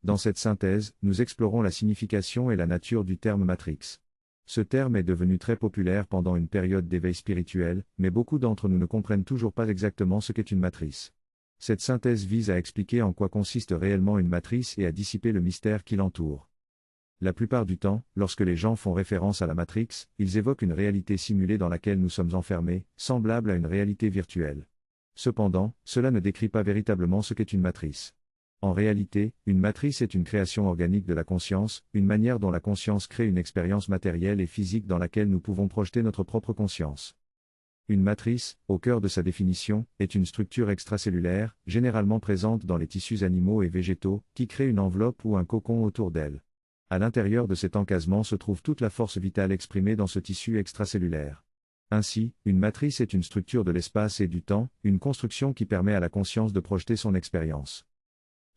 Dans cette synthèse, nous explorons la signification et la nature du terme matrix. Ce terme est devenu très populaire pendant une période d'éveil spirituel, mais beaucoup d'entre nous ne comprennent toujours pas exactement ce qu'est une matrice. Cette synthèse vise à expliquer en quoi consiste réellement une matrice et à dissiper le mystère qui l'entoure. La plupart du temps, lorsque les gens font référence à la Matrix, ils évoquent une réalité simulée dans laquelle nous sommes enfermés, semblable à une réalité virtuelle. Cependant, cela ne décrit pas véritablement ce qu'est une matrice. En réalité, une matrice est une création organique de la conscience, une manière dont la conscience crée une expérience matérielle et physique dans laquelle nous pouvons projeter notre propre conscience. Une matrice, au cœur de sa définition, est une structure extracellulaire, généralement présente dans les tissus animaux et végétaux, qui crée une enveloppe ou un cocon autour d'elle. À l'intérieur de cet encasement se trouve toute la force vitale exprimée dans ce tissu extracellulaire. Ainsi, une matrice est une structure de l'espace et du temps, une construction qui permet à la conscience de projeter son expérience.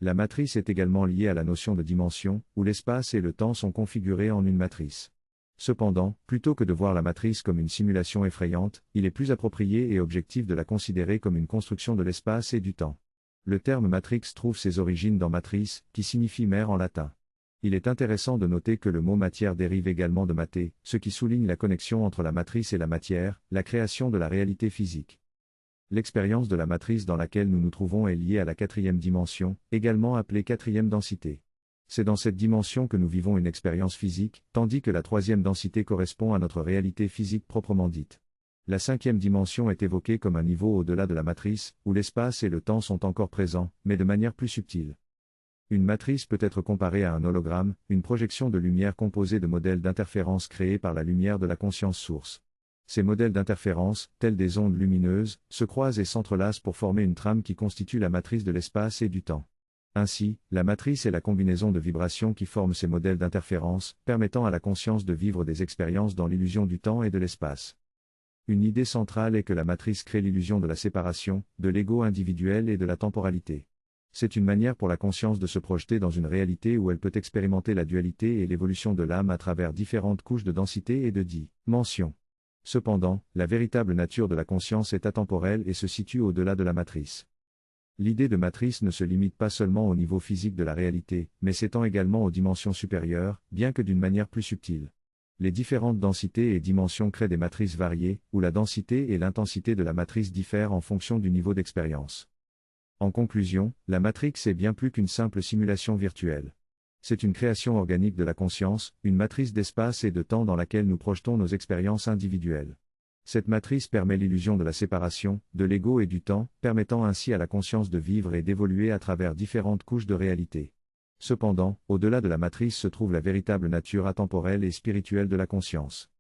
La matrice est également liée à la notion de dimension, où l'espace et le temps sont configurés en une matrice. Cependant, plutôt que de voir la matrice comme une simulation effrayante, il est plus approprié et objectif de la considérer comme une construction de l'espace et du temps. Le terme matrix trouve ses origines dans matrice, qui signifie mère en latin. Il est intéressant de noter que le mot matière dérive également de maté, ce qui souligne la connexion entre la matrice et la matière, la création de la réalité physique. L'expérience de la matrice dans laquelle nous nous trouvons est liée à la quatrième dimension, également appelée quatrième densité. C'est dans cette dimension que nous vivons une expérience physique, tandis que la troisième densité correspond à notre réalité physique proprement dite. La cinquième dimension est évoquée comme un niveau au-delà de la matrice, où l'espace et le temps sont encore présents, mais de manière plus subtile. Une matrice peut être comparée à un hologramme, une projection de lumière composée de modèles d'interférence créés par la lumière de la conscience source. Ces modèles d'interférence, tels des ondes lumineuses, se croisent et s'entrelacent pour former une trame qui constitue la matrice de l'espace et du temps. Ainsi, la matrice est la combinaison de vibrations qui forment ces modèles d'interférence, permettant à la conscience de vivre des expériences dans l'illusion du temps et de l'espace. Une idée centrale est que la matrice crée l'illusion de la séparation, de l'ego individuel et de la temporalité. C'est une manière pour la conscience de se projeter dans une réalité où elle peut expérimenter la dualité et l'évolution de l'âme à travers différentes couches de densité et de dimension. Cependant, la véritable nature de la conscience est atemporelle et se situe au-delà de la matrice. L'idée de matrice ne se limite pas seulement au niveau physique de la réalité, mais s'étend également aux dimensions supérieures, bien que d'une manière plus subtile. Les différentes densités et dimensions créent des matrices variées, où la densité et l'intensité de la matrice diffèrent en fonction du niveau d'expérience. En conclusion, la Matrix est bien plus qu'une simple simulation virtuelle. C'est une création organique de la conscience, une matrice d'espace et de temps dans laquelle nous projetons nos expériences individuelles. Cette matrice permet l'illusion de la séparation, de l'ego et du temps, permettant ainsi à la conscience de vivre et d'évoluer à travers différentes couches de réalité. Cependant, au-delà de la matrice se trouve la véritable nature atemporelle et spirituelle de la conscience.